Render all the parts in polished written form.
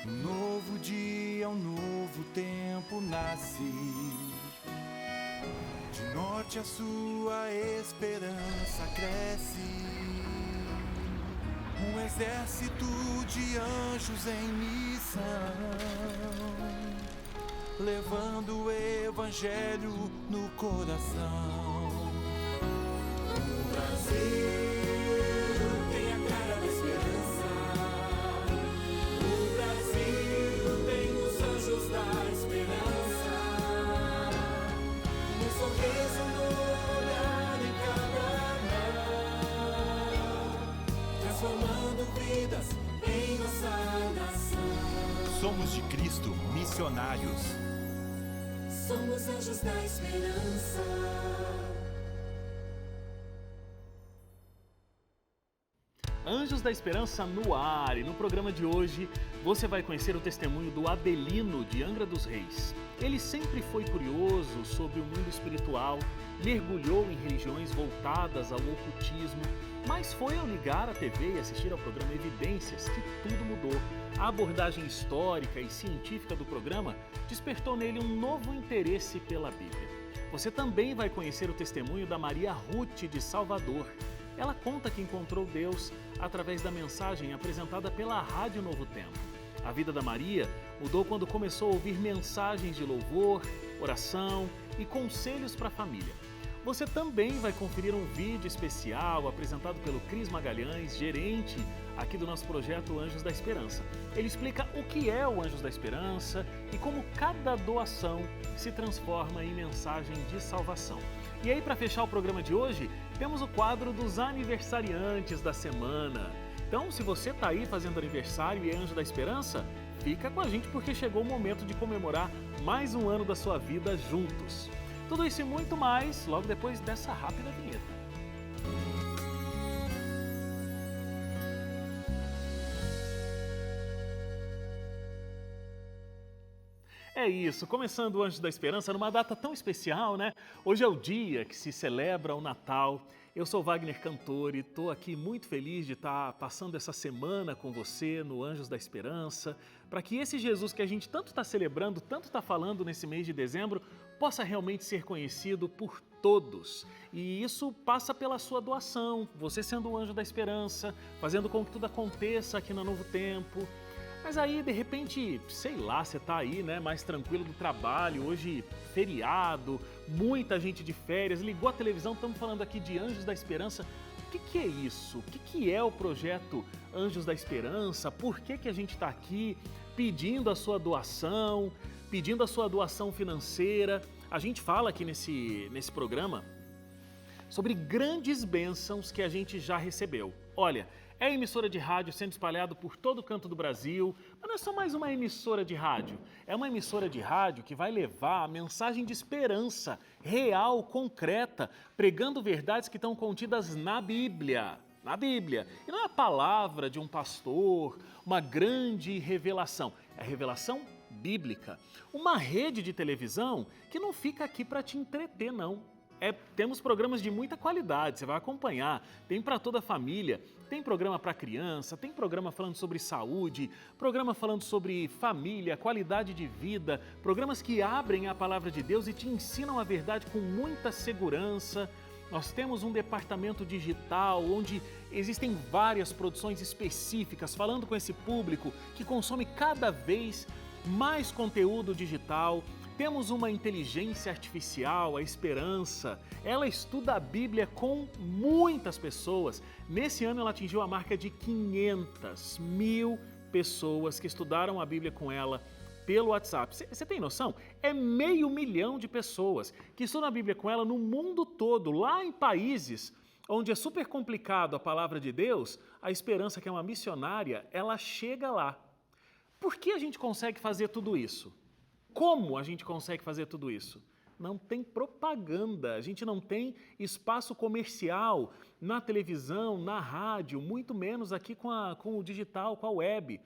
Um novo dia, um novo tempo nasce. De norte a sul a esperança cresce. Um exército de anjos em missão, levando o evangelho no coração. O Brasil tem a cara da esperança. O Brasil tem os anjos da esperança. Um sorriso no olhar em cada mão, transformando vidas em nossa nação. Somos de Cristo, missionários. Somos anjos da esperança. Anjos da Esperança no ar, e no programa de hoje você vai conhecer o testemunho do Adelino de Angra dos Reis. Ele sempre foi curioso sobre o mundo espiritual, mergulhou em religiões voltadas ao ocultismo, mas foi ao ligar a TV e assistir ao programa Evidências que tudo mudou. A abordagem histórica e científica do programa despertou nele um novo interesse pela Bíblia. Você também vai conhecer o testemunho da Maria Ruth de Salvador. Ela conta que encontrou Deus através da mensagem apresentada pela Rádio Novo Tempo. A vida da Maria mudou quando começou a ouvir mensagens de louvor, oração e conselhos para a família. Você também vai conferir um vídeo especial apresentado pelo Cris Magalhães, gerente aqui do nosso projeto Anjos da Esperança. Ele explica o que é o Anjos da Esperança e como cada doação se transforma em mensagem de salvação. E aí, para fechar o programa de hoje, temos o quadro dos aniversariantes da semana. Então, se você está aí fazendo aniversário e é Anjo da Esperança, fica com a gente porque chegou o momento de comemorar mais um ano da sua vida juntos. Tudo isso e muito mais logo depois dessa rápida vinheta. É isso, começando o Anjo da Esperança numa data tão especial, né? Hoje é o dia que se celebra o Natal. Eu sou Wagner Cantor e estou aqui muito feliz de estar passando essa semana com você no Anjos da Esperança, para que esse Jesus que a gente tanto está celebrando, tanto está falando nesse mês de dezembro, possa realmente ser conhecido por todos. E isso passa pela sua doação, você sendo o Anjo da Esperança, fazendo com que tudo aconteça aqui no Novo Tempo. Mas aí, de repente, sei lá, você tá aí, né, mais tranquilo do trabalho, hoje feriado, muita gente de férias, ligou a televisão, estamos falando aqui de Anjos da Esperança. O que é isso? O que é o projeto Anjos da Esperança? Por que a gente está aqui pedindo a sua doação financeira? A gente fala aqui nesse programa sobre grandes bênçãos que a gente já recebeu. Olha, é emissora de rádio sendo espalhado por todo canto do Brasil, mas não é só mais uma emissora de rádio. É uma emissora de rádio que vai levar a mensagem de esperança real, concreta, pregando verdades que estão contidas na Bíblia. Na Bíblia. E não é a palavra de um pastor, uma grande revelação. É a revelação bíblica. Uma rede de televisão que não fica aqui para te entreter, não. Temos programas de muita qualidade, você vai acompanhar, tem para toda a família, tem programa para criança, tem programa falando sobre saúde, programa falando sobre família, qualidade de vida, programas que abrem a palavra de Deus e te ensinam a verdade com muita segurança. Nós temos um departamento digital onde existem várias produções específicas falando com esse público que consome cada vez mais conteúdo digital. Temos uma inteligência artificial, a Esperança. Ela estuda a Bíblia com muitas pessoas. Nesse ano ela atingiu a marca de 500 mil pessoas que estudaram a Bíblia com ela pelo WhatsApp. Você tem noção? É 500 mil de pessoas que estudam a Bíblia com ela no mundo todo, lá em países onde é super complicado a palavra de Deus. A Esperança, que é uma missionária, ela chega lá. Por que a gente consegue fazer tudo isso? Como a gente consegue fazer tudo isso? Não tem propaganda, a gente não tem espaço comercial na televisão, na rádio, muito menos aqui com o digital, com a web.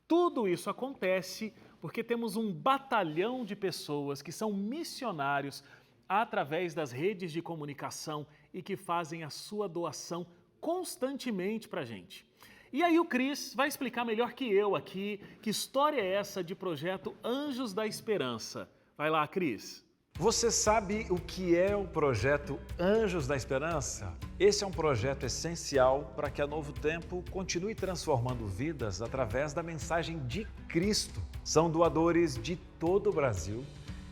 Tudo isso acontece porque temos um batalhão de pessoas que são missionários através das redes de comunicação e que fazem a sua doação constantemente para a gente. E aí o Cris vai explicar melhor que eu aqui que história é essa de projeto Anjos da Esperança. Vai lá, Cris. Você sabe o que é o projeto Anjos da Esperança? Esse é um projeto essencial para que a Novo Tempo continue transformando vidas através da mensagem de Cristo. São doadores de todo o Brasil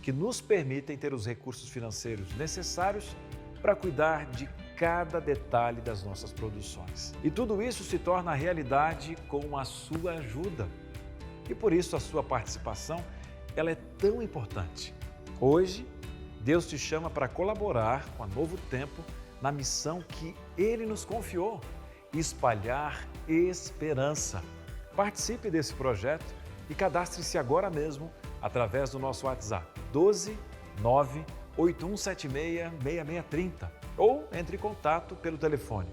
que nos permitem ter os recursos financeiros necessários para cuidar de cada detalhe das nossas produções. E tudo isso se torna realidade com a sua ajuda. E por isso a sua participação, ela é tão importante. Hoje, Deus te chama para colaborar com a Novo Tempo na missão que Ele nos confiou, espalhar esperança. Participe desse projeto e cadastre-se agora mesmo através do nosso WhatsApp 12 9 8176 6630 ou entre em contato pelo telefone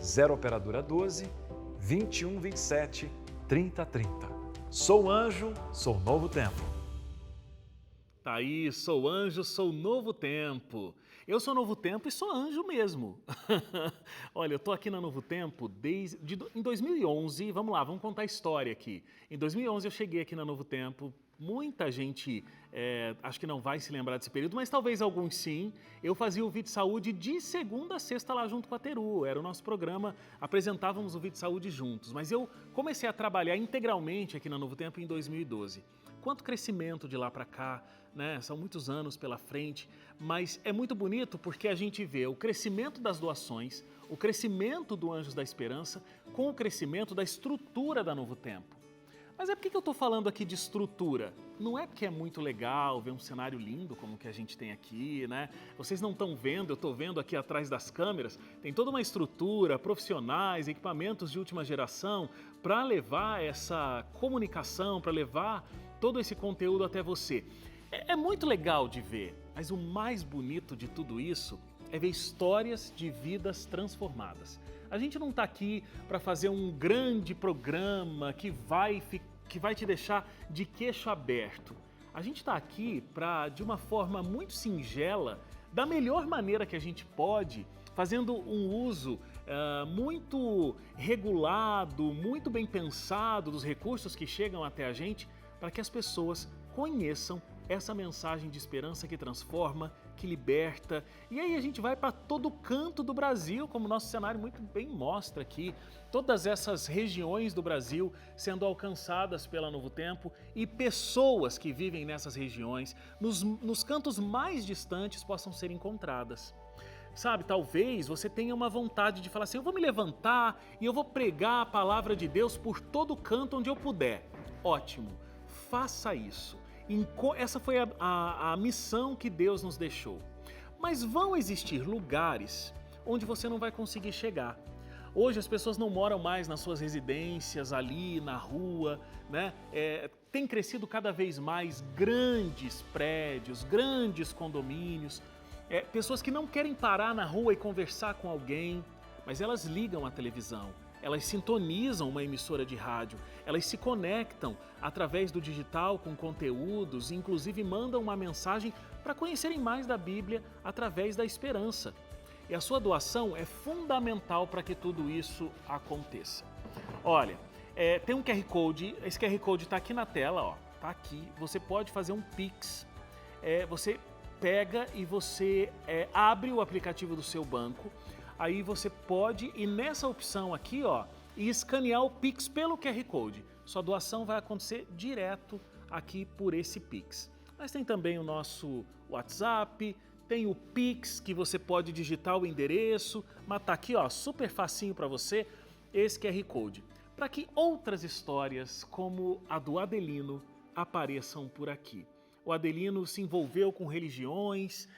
0 operadora 12 21 27 30 30. Sou anjo, sou Novo Tempo. Tá aí, sou anjo, sou Novo Tempo. Eu sou Novo Tempo e sou anjo mesmo. Olha, eu tô aqui na Novo Tempo em 2011, vamos lá, vamos contar a história aqui. Em 2011 eu cheguei aqui na Novo Tempo, muita gente acho que não vai se lembrar desse período, mas talvez alguns sim. Eu fazia o Vídeo Saúde de segunda a sexta lá junto com a Teru, era o nosso programa, apresentávamos o Vídeo Saúde juntos. Mas eu comecei a trabalhar integralmente aqui na Novo Tempo em 2012. Quanto crescimento de lá para cá, né? São muitos anos pela frente, mas é muito bonito porque a gente vê o crescimento das doações, o crescimento do Anjos da Esperança com o crescimento da estrutura da Novo Tempo. Mas por que eu estou falando aqui de estrutura? Não é porque é muito legal ver um cenário lindo como o que a gente tem aqui, né? Vocês não estão vendo, eu estou vendo aqui atrás das câmeras, tem toda uma estrutura, profissionais, equipamentos de última geração para levar essa comunicação, para levar todo esse conteúdo até você. É muito legal de ver, mas o mais bonito de tudo isso é ver histórias de vidas transformadas. A gente não está aqui para fazer um grande programa que vai te deixar de queixo aberto. A gente está aqui para, de uma forma muito singela, da melhor maneira que a gente pode, fazendo um uso muito regulado, muito bem pensado dos recursos que chegam até a gente, para que as pessoas conheçam essa mensagem de esperança que transforma, que liberta. E aí a gente vai para todo canto do Brasil, como o nosso cenário muito bem mostra aqui. Todas essas regiões do Brasil sendo alcançadas pela Novo Tempo e pessoas que vivem nessas regiões, nos cantos mais distantes, possam ser encontradas. Sabe, talvez você tenha uma vontade de falar assim, eu vou me levantar e eu vou pregar a palavra de Deus por todo canto onde eu puder. Ótimo, faça isso. Essa foi a missão que Deus nos deixou. Mas vão existir lugares onde você não vai conseguir chegar. Hoje as pessoas não moram mais nas suas residências, ali na rua, né? Tem crescido cada vez mais grandes prédios, grandes condomínios, pessoas que não querem parar na rua e conversar com alguém, mas elas ligam a televisão. Elas sintonizam uma emissora de rádio, elas se conectam através do digital com conteúdos e inclusive mandam uma mensagem para conhecerem mais da Bíblia através da esperança. E a sua doação é fundamental para que tudo isso aconteça. Olha, tem um QR Code, esse QR Code está aqui na tela, ó, tá aqui. Você pode fazer um Pix, você pega e você abre o aplicativo do seu banco. Aí você pode ir nessa opção aqui, ó, e escanear o Pix pelo QR Code. Sua doação vai acontecer direto aqui por esse Pix. Mas tem também o nosso WhatsApp, tem o Pix que você pode digitar o endereço, mas tá aqui, ó, super facinho para você, esse QR Code. Para que outras histórias como a do Adelino apareçam por aqui. O Adelino se envolveu com religiões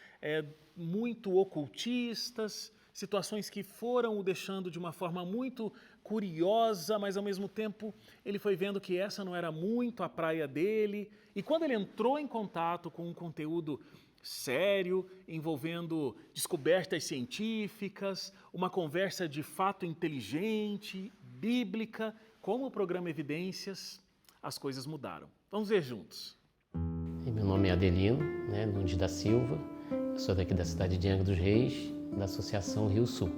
muito ocultistas, situações que foram o deixando de uma forma muito curiosa, mas ao mesmo tempo ele foi vendo que essa não era muito a praia dele. E quando ele entrou em contato com um conteúdo sério, envolvendo descobertas científicas, uma conversa de fato inteligente, bíblica, como o programa Evidências, as coisas mudaram. Vamos ver juntos. Meu nome é Adelino, Nunes da Silva, eu sou daqui da cidade de Angra dos Reis, da Associação Rio Sul.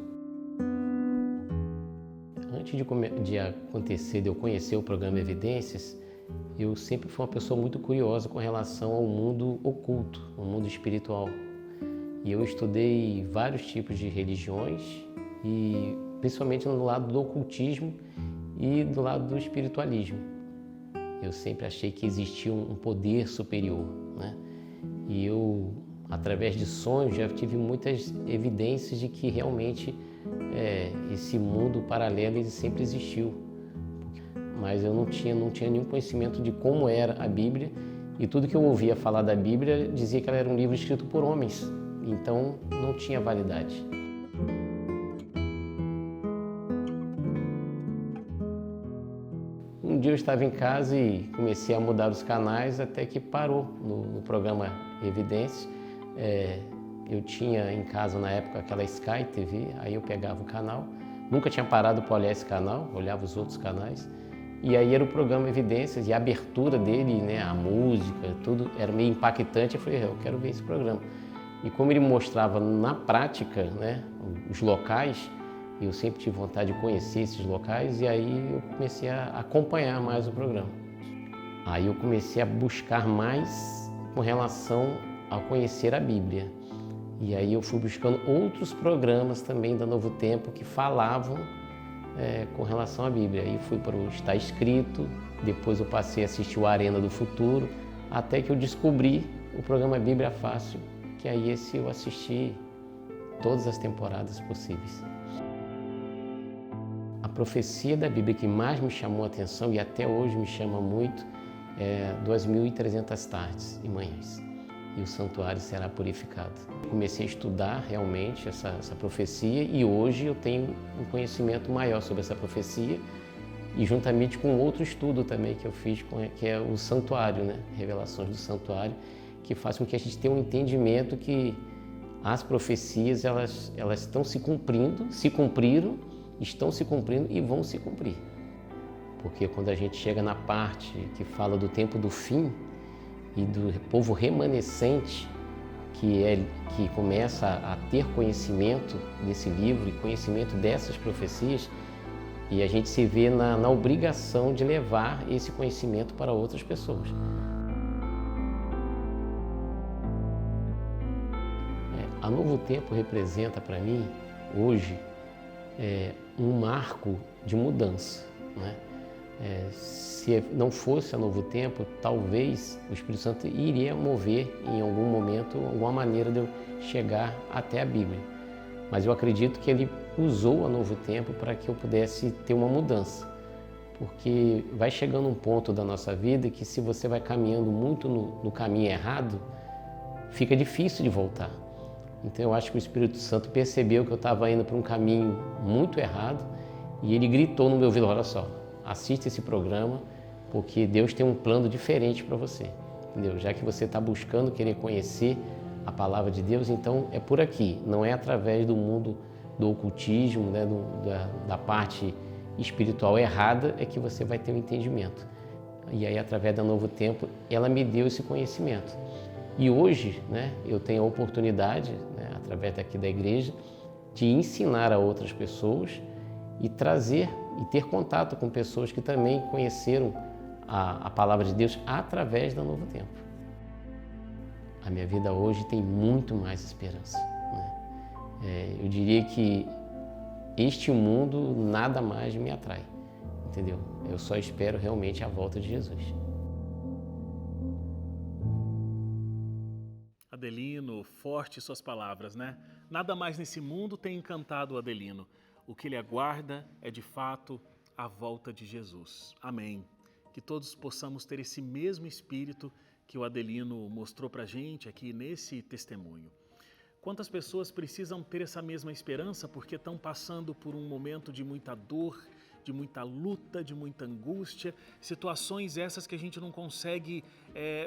antes de acontecer, de eu conhecer o programa Evidências, eu sempre fui uma pessoa muito curiosa com relação ao mundo oculto, ao mundo espiritual. E eu estudei vários tipos de religiões, e principalmente no lado do ocultismo e do lado do espiritualismo. Eu sempre achei que existia um poder superior, né? E eu, através de sonhos, já tive muitas evidências de que realmente esse mundo paralelo ele sempre existiu. Mas eu não tinha nenhum conhecimento de como era a Bíblia, e tudo que eu ouvia falar da Bíblia dizia que ela era um livro escrito por homens, então não tinha validade. Um dia eu estava em casa e comecei a mudar os canais até que parou no programa Evidências. Eu tinha em casa na época aquela Sky TV, aí eu pegava o canal, nunca tinha parado para olhar esse canal, olhava os outros canais, e aí era o programa Evidências e a abertura dele, né, a música, tudo era meio impactante. Eu falei, eu quero ver esse programa. E como ele mostrava na prática, né, os locais, eu sempre tive vontade de conhecer esses locais, e aí eu comecei a acompanhar mais o programa. Aí eu comecei a buscar mais com relação a conhecer a Bíblia. E aí eu fui buscando outros programas também da Novo Tempo que falavam com relação à Bíblia. Aí fui para o Está Escrito, depois eu passei a assistir o Arena do Futuro, até que eu descobri o programa Bíblia Fácil, que aí esse eu assisti todas as temporadas possíveis. A profecia da Bíblia que mais me chamou a atenção e até hoje me chama muito é 2.300 tardes e manhãs, e o santuário será purificado. Comecei a estudar realmente essa profecia, e hoje eu tenho um conhecimento maior sobre essa profecia, e juntamente com outro estudo também que eu fiz, que é o santuário, né? Revelações do santuário, que faz com que a gente tenha um entendimento que as profecias elas estão se cumprindo, se cumpriram, estão se cumprindo e vão se cumprir. Porque quando a gente chega na parte que fala do tempo do fim e do povo remanescente, que começa a ter conhecimento desse livro e conhecimento dessas profecias, e a gente se vê na obrigação de levar esse conhecimento para outras pessoas. A Novo Tempo representa para mim, hoje, um marco de mudança, né? Se não fosse a Novo Tempo, talvez o Espírito Santo iria mover em algum momento, alguma maneira de eu chegar até a Bíblia. Mas eu acredito que ele usou a Novo Tempo para que eu pudesse ter uma mudança. Porque vai chegando um ponto da nossa vida que, se você vai caminhando muito no caminho errado, fica difícil de voltar. Então eu acho que o Espírito Santo percebeu que eu estava indo para um caminho muito errado, e ele gritou no meu ouvido: olha só, assista esse programa, porque Deus tem um plano diferente para você, entendeu? Já que você está buscando querer conhecer a palavra de Deus, então é por aqui, não é através do mundo do ocultismo, né, da parte espiritual errada, é que você vai ter um entendimento. E aí, através da Novo Tempo, ela me deu esse conhecimento. E hoje, né, eu tenho a oportunidade, né, através daqui da igreja, de ensinar a outras pessoas e trazer e ter contato com pessoas que também conheceram a palavra de Deus através da Novo Tempo. A minha vida hoje tem muito mais esperança, né? Eu diria que este mundo nada mais me atrai, entendeu? Eu só espero realmente a volta de Jesus. Adelino, forte suas palavras, né? Nada mais nesse mundo tem encantado o Adelino. O que ele aguarda é, de fato, a volta de Jesus. Amém. Que todos possamos ter esse mesmo espírito que o Adelino mostrou pra gente aqui nesse testemunho. Quantas pessoas precisam ter essa mesma esperança porque estão passando por um momento de muita dor, de muita luta, de muita angústia, situações essas que a gente não consegue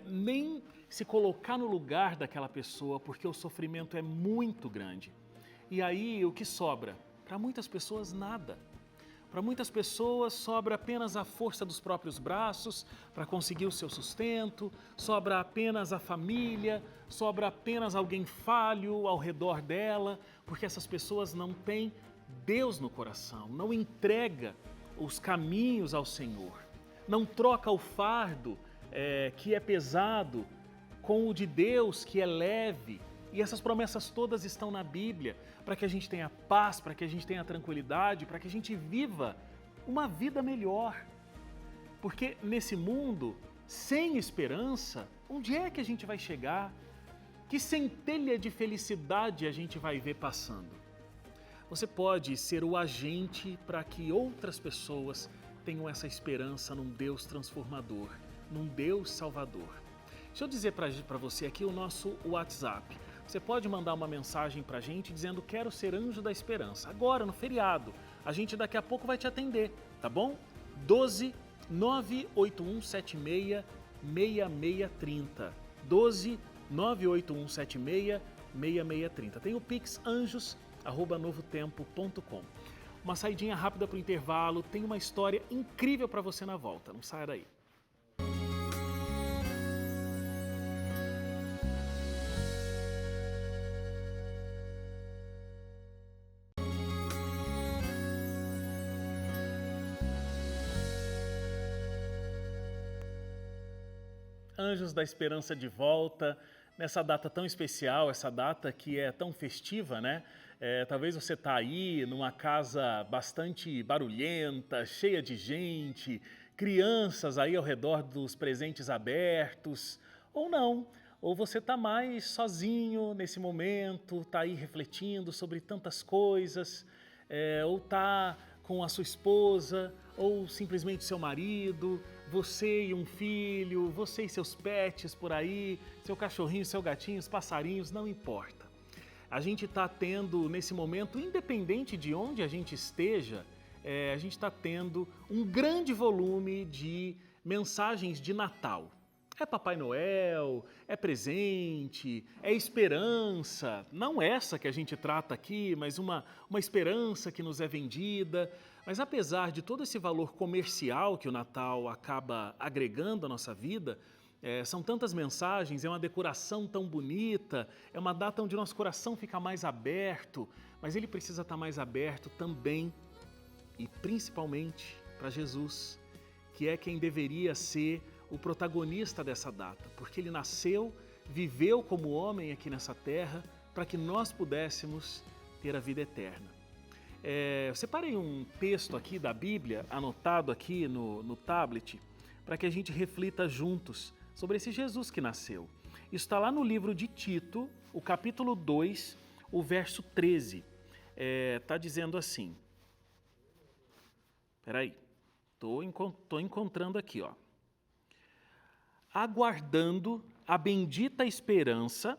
nem se colocar no lugar daquela pessoa, porque o sofrimento é muito grande. E aí o que sobra? Para muitas pessoas, nada. Para muitas pessoas sobra apenas a força dos próprios braços para conseguir o seu sustento, sobra apenas a família, sobra apenas alguém falho ao redor dela, porque essas pessoas não têm Deus no coração, não entrega os caminhos ao Senhor, não troca o fardo que é pesado com o de Deus que é leve. E essas promessas todas estão na Bíblia para que a gente tenha paz, para que a gente tenha tranquilidade, para que a gente viva uma vida melhor. Porque nesse mundo, sem esperança, onde é que a gente vai chegar? Que centelha de felicidade a gente vai ver passando? Você pode ser o agente para que outras pessoas tenham essa esperança num Deus transformador, num Deus salvador. Deixa eu dizer para você aqui o nosso WhatsApp. Você pode mandar uma mensagem para a gente dizendo quero ser anjo da esperança. Agora, no feriado, a gente daqui a pouco vai te atender, tá bom? 12 98176 6630. 12 98176 6630. Tem o Pix anjos@novotempo.com. Uma saidinha rápida para o intervalo, tem uma história incrível para você na volta. Não saia daí. Anjos da Esperança de volta, nessa data tão especial, essa data que é tão festiva, né? Talvez você está aí numa casa bastante barulhenta, cheia de gente, crianças aí ao redor dos presentes abertos, ou não, ou você está mais sozinho nesse momento, está aí refletindo sobre tantas coisas, ou está com a sua esposa, ou simplesmente seu marido, você e um filho, você e seus pets por aí, seu cachorrinho, seu gatinho, os passarinhos, não importa. A gente está tendo nesse momento, independente de onde a gente esteja, a gente está tendo um grande volume de mensagens de Natal. É Papai Noel, é presente, é esperança, não essa que a gente trata aqui, mas uma esperança que nos é vendida. Mas apesar de todo esse valor comercial que o Natal acaba agregando à nossa vida, são tantas mensagens, é uma decoração tão bonita, é uma data onde nosso coração fica mais aberto, mas ele precisa estar mais aberto também e principalmente para Jesus, que é quem deveria ser o protagonista dessa data, porque ele nasceu, viveu como homem aqui nessa terra para que nós pudéssemos ter a vida eterna. Eu separei um texto aqui da Bíblia, anotado aqui no tablet, para que a gente reflita juntos sobre esse Jesus que nasceu. Isso está lá no livro de Tito, o capítulo 2, o verso 13. Está dizendo assim, peraí, estou encontrando aqui, ó. Aguardando a bendita esperança,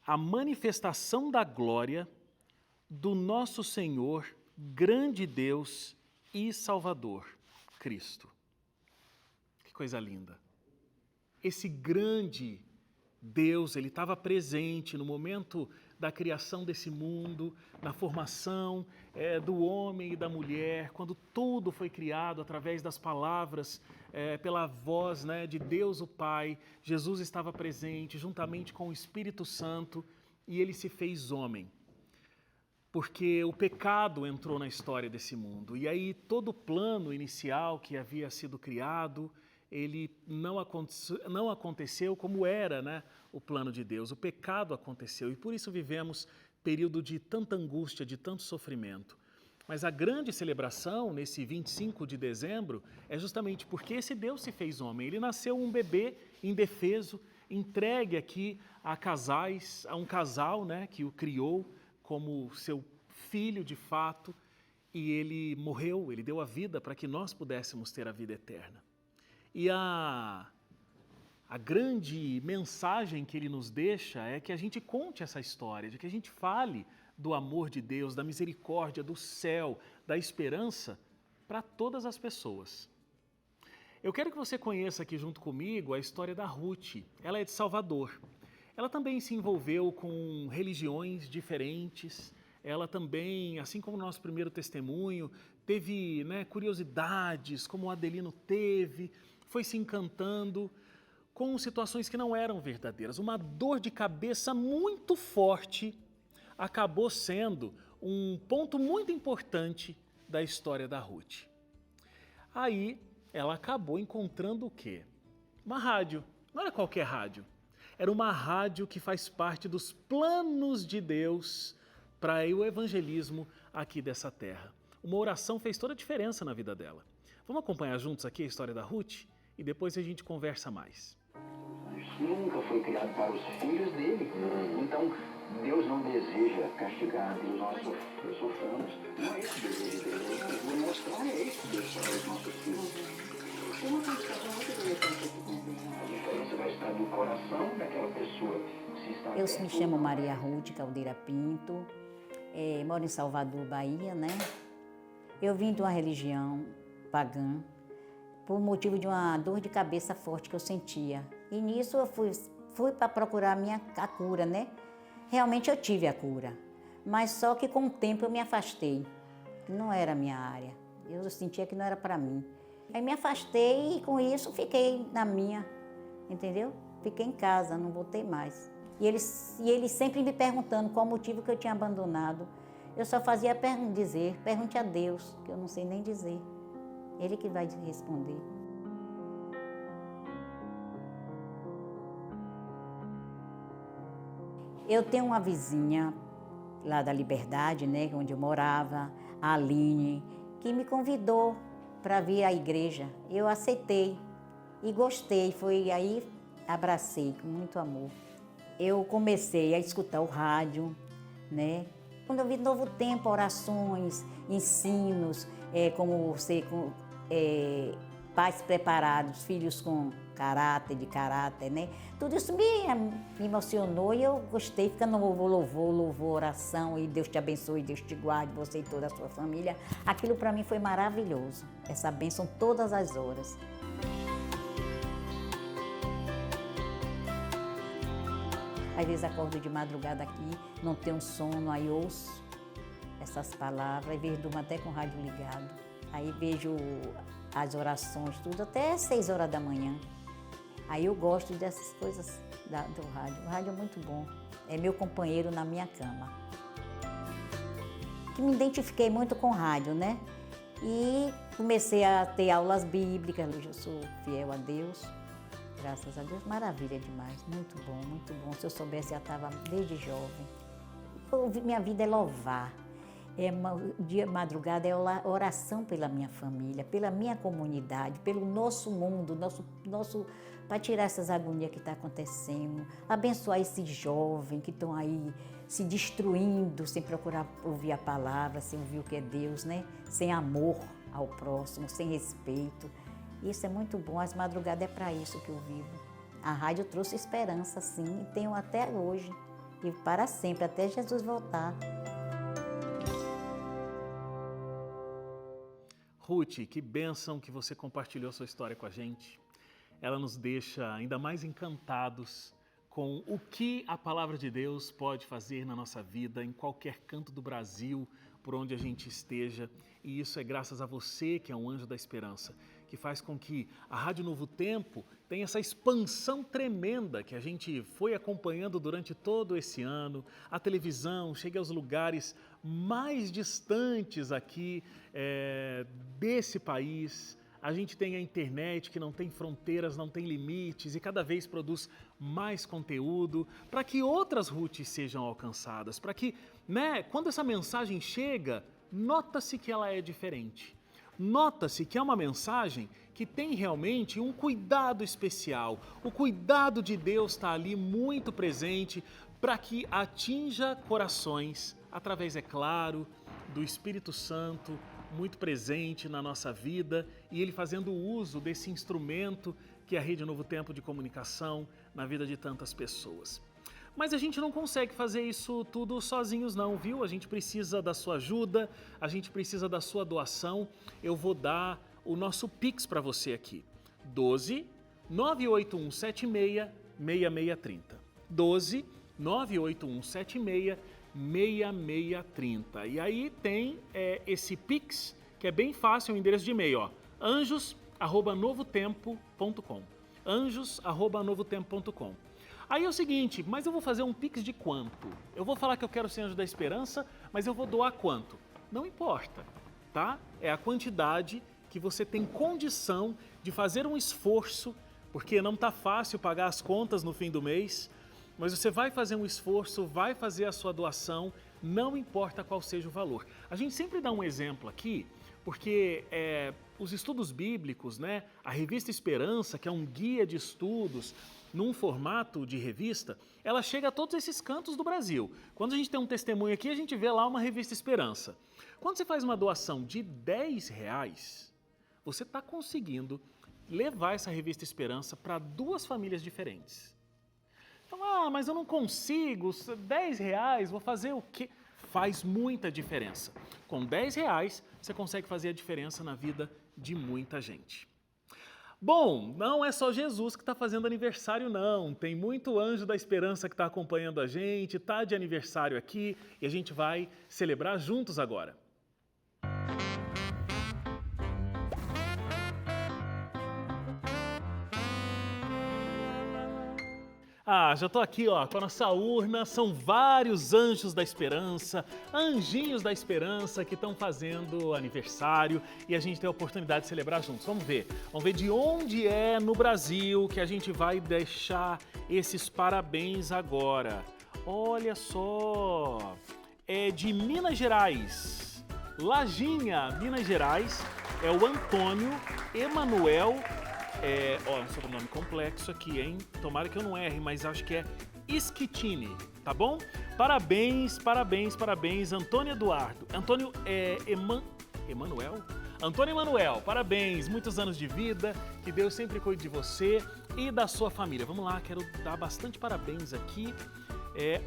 a manifestação da glória do nosso Senhor, grande Deus e Salvador, Cristo. Que coisa linda. Esse grande Deus, ele estava presente no momento da criação desse mundo, na formação do homem e da mulher, quando tudo foi criado através das palavras, pela voz, né, de Deus o Pai. Jesus estava presente juntamente com o Espírito Santo e ele se fez homem. Porque o pecado entrou na história desse mundo. E aí todo o plano inicial que havia sido criado, ele não aconteceu como era, né, o plano de Deus. O pecado aconteceu e por isso vivemos período de tanta angústia, de tanto sofrimento. Mas a grande celebração, nesse 25 de dezembro, é justamente porque esse Deus se fez homem. Ele nasceu um bebê indefeso, entregue aqui a casais, a um casal, né, que o criou como seu filho de fato, e ele morreu, ele deu a vida para que nós pudéssemos ter a vida eterna. E a grande mensagem que ele nos deixa é que a gente conte essa história, de que a gente fale do amor de Deus, da misericórdia, do céu, da esperança para todas as pessoas. Eu quero que você conheça aqui junto comigo a história da Ruth. Ela é de Salvador. Ela também se envolveu com religiões diferentes, ela também, assim como o nosso primeiro testemunho, teve, né, curiosidades, como o Adelino teve, foi se encantando com situações que não eram verdadeiras. Uma dor de cabeça muito forte acabou sendo um ponto muito importante da história da Ruth. Aí ela acabou encontrando o quê? Uma rádio. Não era qualquer rádio. Era uma rádio que faz parte dos planos de Deus para o evangelismo aqui dessa terra. Uma oração fez toda a diferença na vida dela. Vamos acompanhar juntos aqui a história da Ruth e depois a gente conversa mais. Nunca foi criado para os filhos dele. Então, Deus não deseja castigar, Deus nós soframos. Não é esse o desejo de Deus. Eu vou mostrar esse Deus para os nossos filhos. A diferença vai estar no coração daquela pessoa. Se está Eu me chamo Maria Ruth Caldeira Pinto, moro em Salvador, Bahia, né? Eu vim de uma religião pagã por motivo de uma dor de cabeça forte que eu sentia. E nisso eu fui para procurar a cura, né? Realmente eu tive a cura, mas só que com o tempo eu me afastei. Não era a minha área, eu sentia que não era para mim. Aí me afastei e com isso fiquei na minha, entendeu? Fiquei em casa, não voltei mais. E ele sempre me perguntando qual o motivo que eu tinha abandonado. Eu só fazia dizer, pergunte a Deus, que eu não sei nem dizer. Ele que vai responder. Eu tenho uma vizinha lá da Liberdade, né, onde eu morava, a Aline, que me convidou para vir à igreja. Eu aceitei e gostei, foi aí abracei com muito amor. Eu comecei a escutar o rádio, né? Quando eu vi Novo Tempo, orações, ensinos, como ser pais preparados, filhos com caráter, né? Tudo isso me emocionou e eu gostei, ficando no louvor, oração, e Deus te abençoe, Deus te guarde, você e toda a sua família. Aquilo para mim foi maravilhoso, essa bênção todas as horas. Às vezes acordo de madrugada aqui, não tenho sono, aí ouço essas palavras, às vezes durmo até com o rádio ligado. Aí vejo as orações, tudo, até 6 horas da manhã. Aí eu gosto dessas coisas do rádio. O rádio é muito bom, é meu companheiro na minha cama. Que me identifiquei muito com o rádio, né? E comecei a ter aulas bíblicas, hoje eu sou fiel a Deus. Graças a Deus, maravilha demais, muito bom, muito bom. Se eu soubesse, já estava desde jovem. Minha vida é louvar. Dia madrugada é oração pela minha família, pela minha comunidade, pelo nosso mundo, para tirar essas agonias que está acontecendo, abençoar esses jovens que estão aí se destruindo sem procurar ouvir a palavra, sem ouvir o que é Deus, né? Sem amor ao próximo, sem respeito. Isso é muito bom, as madrugadas é para isso que eu vivo. A rádio trouxe esperança, sim, e tenho até hoje, e para sempre, até Jesus voltar. Ruth, que bênção que você compartilhou sua história com a gente. Ela nos deixa ainda mais encantados com o que a palavra de Deus pode fazer na nossa vida, em qualquer canto do Brasil, por onde a gente esteja. E isso é graças a você, que é um anjo da esperança, que faz com que a Rádio Novo Tempo tenha essa expansão tremenda que a gente foi acompanhando durante todo esse ano. A televisão chega aos lugares mais distantes aqui desse país. A gente tem a internet que não tem fronteiras, não tem limites e cada vez produz mais conteúdo para que outras Ruths sejam alcançadas, para que, quando essa mensagem chega, nota-se que ela é diferente. Nota-se que é uma mensagem que tem realmente um cuidado especial. O cuidado de Deus está ali muito presente para que atinja corações, através, é claro, do Espírito Santo, muito presente na nossa vida, e ele fazendo uso desse instrumento que é a Rede Novo Tempo de comunicação na vida de tantas pessoas. Mas a gente não consegue fazer isso tudo sozinhos não, viu? A gente precisa da sua ajuda, a gente precisa da sua doação. Eu vou dar o nosso Pix para você aqui. 12 98176 6630. 12 98176 6630. E aí tem esse Pix, que é bem fácil, o endereço de e-mail, ó, anjos@novotempo.com. anjos@novotempo.com. Aí é o seguinte, mas eu vou fazer um Pix de quanto? Eu vou falar que eu quero ser Anjo da Esperança, mas eu vou doar quanto? Não importa, tá? É a quantidade que você tem condição de fazer um esforço, porque não está fácil pagar as contas no fim do mês, mas você vai fazer um esforço, vai fazer a sua doação, não importa qual seja o valor. A gente sempre dá um exemplo aqui, porque os estudos bíblicos, né, a revista Esperança, que é um guia de estudos num formato de revista, ela chega a todos esses cantos do Brasil. Quando a gente tem um testemunho aqui, a gente vê lá uma revista Esperança. Quando você faz uma doação de R$10, você está conseguindo levar essa revista Esperança para 2 famílias diferentes. Então, mas eu não consigo, R$10, vou fazer o quê? Faz muita diferença. Com R$10, você consegue fazer a diferença na vida de muita gente. Bom, não é só Jesus que está fazendo aniversário, não. Tem muito Anjo da Esperança que está acompanhando a gente, está de aniversário aqui e a gente vai celebrar juntos agora. Já estou aqui, com a nossa urna, são vários Anjos da Esperança, anjinhos da Esperança que estão fazendo aniversário e a gente tem a oportunidade de celebrar juntos. Vamos ver de onde é no Brasil que a gente vai deixar esses parabéns agora. Olha só, é de Minas Gerais, Lajinha, Minas Gerais, é o Antônio Emanuel. Um sobrenome complexo aqui, hein? Tomara que eu não erre, mas acho que é Schettini, tá bom? Parabéns, Antônio Eduardo. Antônio Emanuel? Antônio Emanuel, parabéns, muitos anos de vida, que Deus sempre cuide de você e da sua família. Vamos lá, quero dar bastante parabéns aqui.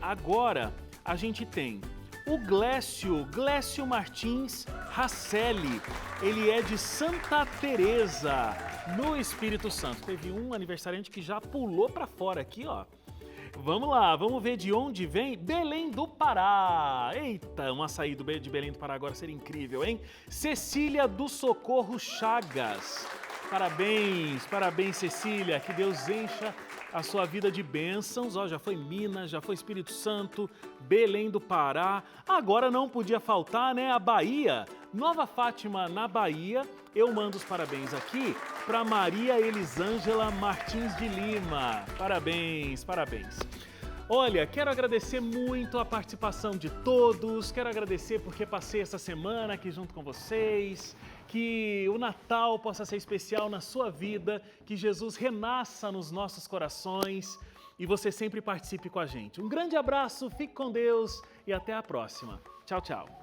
Agora a gente tem o Glécio Martins Rasselli, ele é de Santa Teresa, no Espírito Santo. Teve um aniversariante que já pulou para fora aqui, ó. Vamos lá, vamos ver de onde vem. Belém do Pará. Eita, um açaí de Belém do Pará agora seria incrível, hein? Cecília do Socorro Chagas. Parabéns, Cecília. Que Deus encha a sua vida de bênçãos. Já foi Minas, já foi Espírito Santo, Belém do Pará. Agora não podia faltar, né, a Bahia. Nova Fátima, na Bahia. Eu mando os parabéns aqui para Maria Elisângela Martins de Lima. Parabéns. Olha, quero agradecer muito a participação de todos, quero agradecer porque passei essa semana aqui junto com vocês, que o Natal possa ser especial na sua vida, que Jesus renasça nos nossos corações e você sempre participe com a gente. Um grande abraço, fique com Deus e até a próxima. Tchau, tchau.